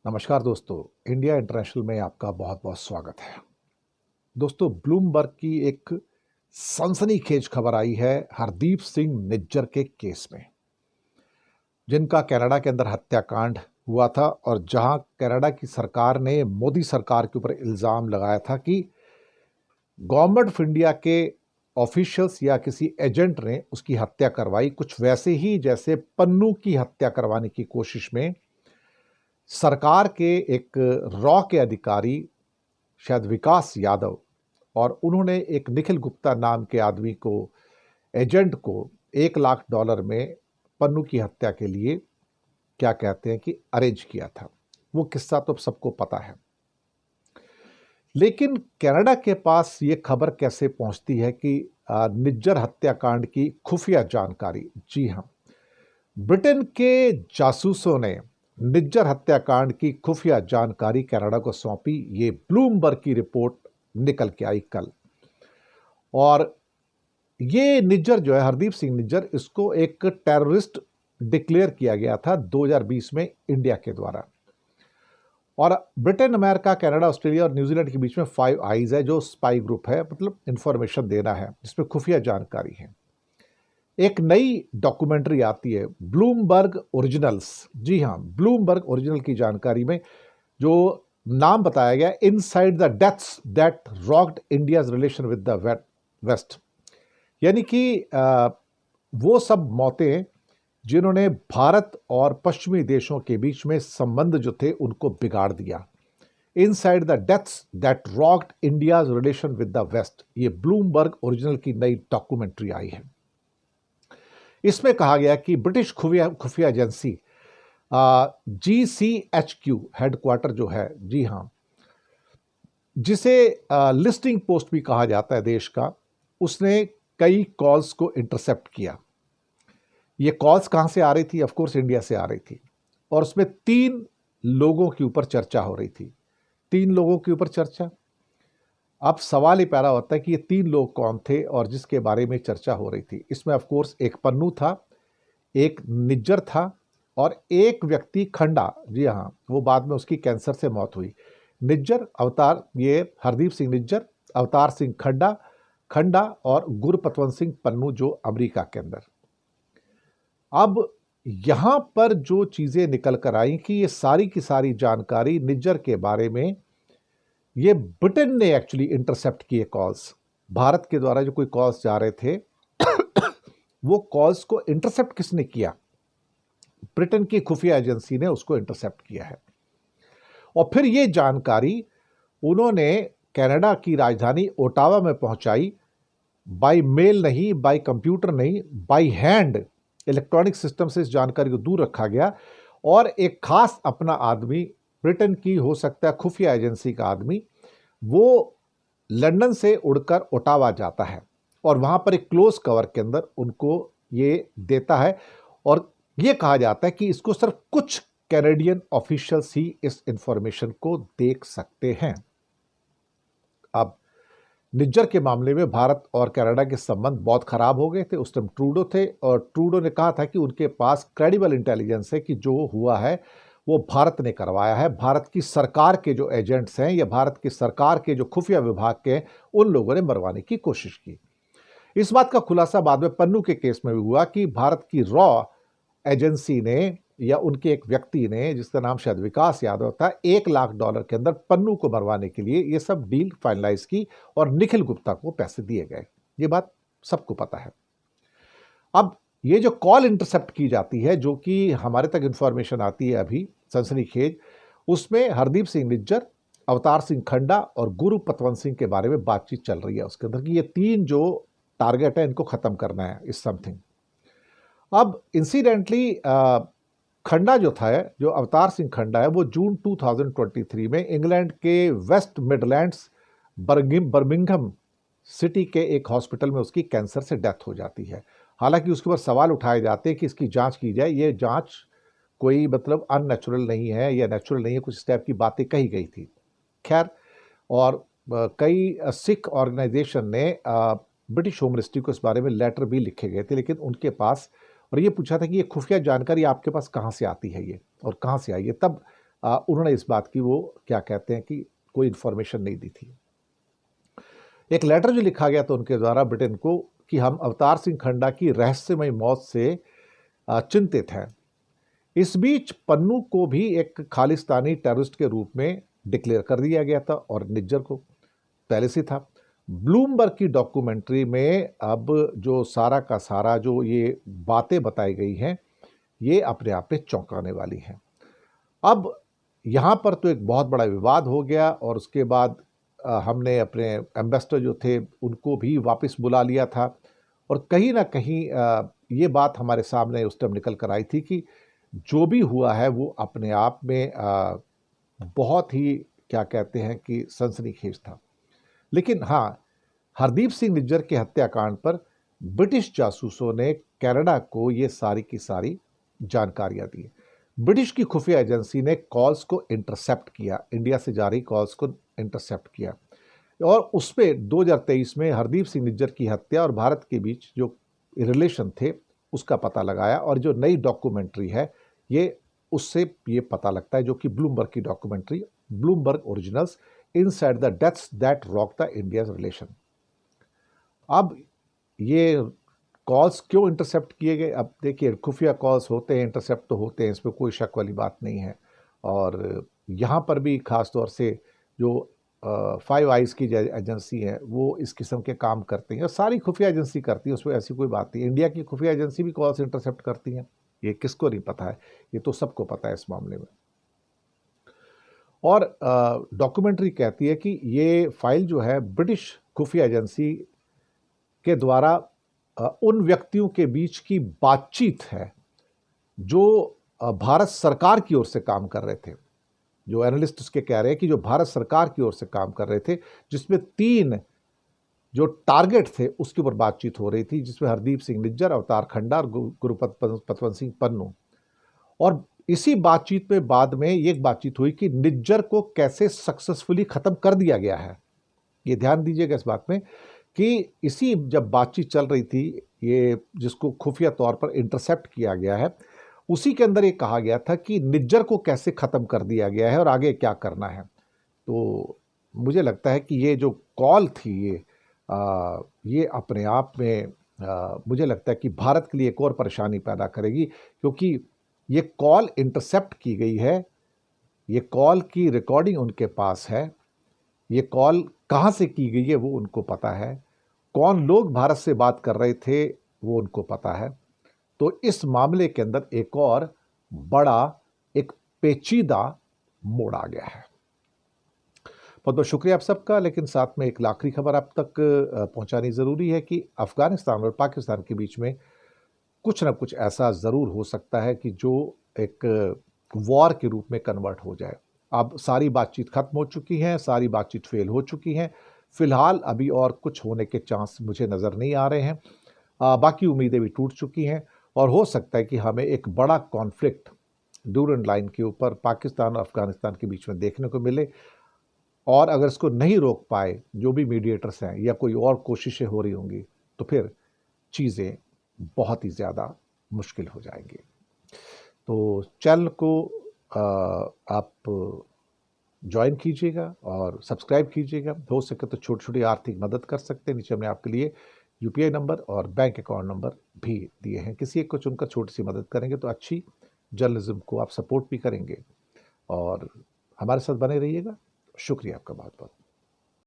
नमस्कार दोस्तों, India international में आपका बहुत बहुत स्वागत है। दोस्तों, ब्लूमबर्ग की एक सनसनीखेज खबर आई है हरदीप सिंह निज्जर के केस में, जिनका कनाडा के अंदर हत्याकांड हुआ था और जहां कनाडा की सरकार ने मोदी सरकार के ऊपर इल्ज़ाम लगाया था कि गवर्नमेंट ऑफ इंडिया के ऑफिशियल्स या किसी एजेंट ने उसकी हत्या करवाई, कुछ वैसे ही जैसे पन्नू की हत्या करवाने की कोशिश में सरकार के एक रॉ के अधिकारी शायद विकास यादव और उन्होंने एक निखिल गुप्ता नाम के आदमी को, एजेंट को $1 लाख में पन्नू की हत्या के लिए क्या कहते हैं कि अरेंज किया था। वो किस्सा तो सबको पता है, लेकिन कनाडा के पास ये खबर कैसे पहुंचती है कि निज्जर हत्याकांड की खुफिया जानकारी। जी हाँ, ब्रिटेन के जासूसों ने निज्जर हत्याकांड की खुफिया जानकारी कनाडा को सौंपी। ये ब्लूमबर्ग की रिपोर्ट निकल के आई कल। और ये निज्जर जो है, हरदीप सिंह निज्जर, इसको एक टेररिस्ट डिक्लेयर किया गया था 2020 में इंडिया के द्वारा। और ब्रिटेन, अमेरिका, कनाडा, ऑस्ट्रेलिया और न्यूजीलैंड के बीच में 5 आइज है, जो स्पाई ग्रुप है, मतलब इंफॉर्मेशन देना है, जिसमें खुफिया जानकारी है। एक नई डॉक्यूमेंट्री आती है, ब्लूमबर्ग ओरिजिनल्स। जी हाँ, ब्लूमबर्ग ओरिजिनल की जानकारी में जो नाम बताया गया, inside the deaths that rocked India's relation with the west, यानी कि वो सब मौतें जिन्होंने भारत और पश्चिमी देशों के बीच में संबंध जो थे उनको बिगाड़ दिया। Inside the deaths that rocked India's relation with the west, ये ब्लूमबर्ग ओरिजिनल की नई डॉक्यूमेंट्री आई है। इसमें कहा गया कि ब्रिटिश खुफिया एजेंसी GCHQ हेडक्वार्टर जो है, जी हाँ, जिसे लिस्टिंग पोस्ट भी कहा जाता है देश का, उसने कई कॉल्स को इंटरसेप्ट किया। ये कॉल्स कहां से आ रही थी? ऑफ कोर्स इंडिया से आ रही थी। और उसमें 3 लोगों के ऊपर चर्चा हो रही थी। 3 लोगों के ऊपर चर्चा। अब सवाल ही पैदा होता है कि ये 3 लोग कौन थे और जिसके बारे में चर्चा हो रही थी। इसमें ऑफ कोर्स एक पन्नू था, एक निज्जर था और एक व्यक्ति खंडा। जी हाँ, वो बाद में उसकी कैंसर से मौत हुई। निज्जर अवतार, ये हरदीप सिंह निज्जर, अवतार सिंह खंडा और गुरपतवंत सिंह पन्नू, जो अमेरिका के अंदर। अब यहां पर जो चीजें निकल कर आई कि ये सारी की सारी जानकारी निज्जर के बारे में ये ब्रिटेन ने एक्चुअली इंटरसेप्ट किए कॉल्स। भारत के द्वारा जो कोई कॉल्स जा रहे थे वो कॉल्स को इंटरसेप्ट किसने किया? ब्रिटेन की खुफिया एजेंसी ने उसको इंटरसेप्ट किया है। और फिर ये जानकारी उन्होंने कनाडा की राजधानी ओटावा में पहुंचाई, बाय मेल नहीं, बाय कंप्यूटर नहीं, बाय हैंड। इलेक्ट्रॉनिक सिस्टम से इस जानकारी को दूर रखा गया और एक खास अपना आदमी, ब्रिटेन की हो सकता है खुफिया एजेंसी का आदमी, वो लंदन से उड़कर ओटावा जाता है और वहां पर एक क्लोज कवर के अंदर उनको ये देता है। और ये कहा जाता है कि इसको सिर्फ कुछ कैनेडियन ऑफिशियल्स ही इस इंफॉर्मेशन को देख सकते हैं। अब निज्जर के मामले में भारत और कनाडा के संबंध बहुत खराब हो गए थे। उस टाइम ट्रूडो थे और ट्रूडो ने कहा था कि उनके पास क्रेडिबल इंटेलिजेंस है कि जो हुआ है वो भारत ने करवाया है। भारत की सरकार के जो एजेंट्स हैं या भारत की सरकार के जो खुफिया विभाग के हैं, उन लोगों ने मरवाने की कोशिश की। इस बात का खुलासा बाद में पन्नू के केस में भी हुआ कि भारत की रॉ एजेंसी ने या उनके एक व्यक्ति ने, जिसका नाम शायद विकास यादव था, $1 लाख के अंदर पन्नू को मरवाने के लिए ये सब डील फाइनलाइज की और निखिल गुप्ता को पैसे दिए गए। ये बात सबको पता है। अब ये जो कॉल इंटरसेप्ट की जाती है, जो कि हमारे तक इंफॉर्मेशन आती है अभी सनसनीखेज, उसमें हरदीप सिंह निज्जर, अवतार सिंह खंडा और गुरु पतवंत सिंह के बारे में बातचीत चल रही है उसके अंदर कि ये 3 जो टारगेट है इनको खत्म करना है, इस समथिंग। अब इंसिडेंटली खंडा जो था, जो अवतार सिंह खंडा है, वो जून 2023 में इंग्लैंड के वेस्ट मिडलैंड्स बर्मिंघम सिटी के एक हॉस्पिटल में उसकी कैंसर से डेथ हो जाती है। हालांकि उसके ऊपर सवाल उठाए जाते हैं कि इसकी जांच की जाए, ये जांच कोई मतलब अननेचुरल नहीं है या नेचुरल नहीं है, कुछ टाइप की बातें कही गई थी। खैर, और कई सिख ऑर्गेनाइजेशन ने ब्रिटिश होम मिनिस्ट्री को इस बारे में लेटर भी लिखे गए थे, लेकिन उनके पास, और ये पूछा था कि ये खुफिया जानकारी आपके पास कहाँ से आती है ये और कहाँ से आई है। तब उन्होंने इस बात की वो क्या कहते हैं कि कोई इन्फॉर्मेशन नहीं दी थी। एक लेटर जो लिखा गया था उनके द्वारा ब्रिटेन को कि हम अवतार सिंह खन्ना की रहस्यमय मौत से चिंतित हैं। इस बीच पन्नू को भी एक खालिस्तानी टेररिस्ट के रूप में डिक्लेयर कर दिया गया था और निज्जर को पहले से था। ब्लूमबर्ग की डॉक्यूमेंट्री में अब जो सारा का सारा जो ये बातें बताई गई हैं, ये अपने आप में चौंकाने वाली हैं। अब यहाँ पर तो एक बहुत बड़ा विवाद हो गया और उसके बाद हमने अपने एम्बेसडर जो थे उनको भी वापस बुला लिया था और कहीं ना कहीं ये बात हमारे सामने उस टाइम निकल कर आई थी कि जो भी हुआ है वो अपने आप में बहुत ही क्या कहते हैं कि सनसनीखेज था। लेकिन हाँ, हरदीप सिंह निज्जर के हत्याकांड पर ब्रिटिश जासूसों ने कनाडा को ये सारी की सारी जानकारियां दी। ब्रिटिश की खुफिया एजेंसी ने कॉल्स को इंटरसेप्ट किया, इंडिया से जा रही कॉल्स को इंटरसेप्ट किया और उस पर 2023 में हरदीप सिंह निज्जर की हत्या और भारत के बीच जो रिलेशन थे उसका पता लगाया और जो नई डॉक्यूमेंट्री है ये उससे ये पता लगता है, जो कि ब्लूमबर्ग की documentary, Bloomberg originals inside the deaths that rock the India's relation. अब ये कॉल्स क्यों इंटरसेप्ट किए गए? अब देखिए, खुफिया कॉल्स होते हैं, इंटरसेप्ट तो होते हैं, इसमें कोई शक वाली बात नहीं है। और यहाँ पर भी खास तौर से जो फाइव आइज़ की एजेंसी है वो इस किस्म के काम करती हैं और सारी खुफिया एजेंसी करती है, उसमें ऐसी कोई बात नहीं। इंडिया की खुफिया एजेंसी भी कॉल्स इंटरसेप्ट करती हैं, ये किसको नहीं पता है, ये तो सबको पता है इस मामले में। और डॉक्यूमेंट्री कहती है कि ये फाइल जो है ब्रिटिश खुफिया एजेंसी के द्वारा उन व्यक्तियों के बीच की बातचीत है जो भारत सरकार की ओर से काम कर रहे थे। जो एनालिस्ट उसके कह रहे हैं कि जो भारत सरकार की ओर से काम कर रहे थे, जिसमें 3 जो टारगेट थे उसके ऊपर बातचीत हो रही थी, जिसमें हरदीप सिंह निज्जर, अवतार खन्ना और गुरुपतवंत सिंह पन्नू। और इसी बातचीत में बाद में एक बातचीत हुई कि निज्जर को कैसे सक्सेसफुली खत्म कर दिया गया है। ये ध्यान दीजिएगा इस बात में कि इसी जब बातचीत चल रही थी, ये जिसको खुफिया तौर पर इंटरसेप्ट किया गया है, उसी के अंदर ये कहा गया था कि निज्जर को कैसे ख़त्म कर दिया गया है और आगे क्या करना है। तो मुझे लगता है कि ये जो कॉल थी ये अपने आप में मुझे लगता है कि भारत के लिए एक और परेशानी पैदा करेगी, क्योंकि ये कॉल इंटरसेप्ट की गई है, ये कॉल की रिकॉर्डिंग उनके पास है, ये कॉल कहाँ से की गई है वो उनको पता है, कौन लोग भारत से बात कर रहे थे वो उनको पता है। तो इस मामले के अंदर एक और बड़ा एक पेचीदा मोड़ आ गया है। बहुत बहुत शुक्रिया आप सबका। लेकिन साथ में एक आखिरी खबर आप तक पहुंचानी ज़रूरी है कि अफ़गानिस्तान और पाकिस्तान के बीच में कुछ ना कुछ ऐसा ज़रूर हो सकता है कि जो एक वॉर के रूप में कन्वर्ट हो जाए। अब सारी बातचीत ख़त्म हो चुकी है, सारी बातचीत फेल हो चुकी है। फ़िलहाल अभी और कुछ होने के चांस मुझे नज़र नहीं आ रहे हैं। बाकी उम्मीदें भी टूट चुकी हैं और हो सकता है कि हमें एक बड़ा कॉन्फ्लिक्ट ड्यूरेंट लाइन के ऊपर पाकिस्तान और अफ़गानिस्तान के बीच में देखने को मिले। और अगर इसको नहीं रोक पाए जो भी मीडिएटर्स हैं या कोई और कोशिशें हो रही होंगी, तो फिर चीज़ें बहुत ही ज़्यादा मुश्किल हो जाएंगी। तो चैनल को आप ज्वाइन कीजिएगा और सब्सक्राइब कीजिएगा। हो सके तो छोटी छोटी आर्थिक मदद कर सकते हैं। नीचे हमने आपके लिए यूपीआई नंबर और बैंक अकाउंट नंबर भी दिए हैं। किसी एक को चुनकर छोटी सी मदद करेंगे तो अच्छी जर्नलिज्म को आप सपोर्ट भी करेंगे और हमारे साथ बने रहिएगा। शुक्रिया आपका बहुत बहुत।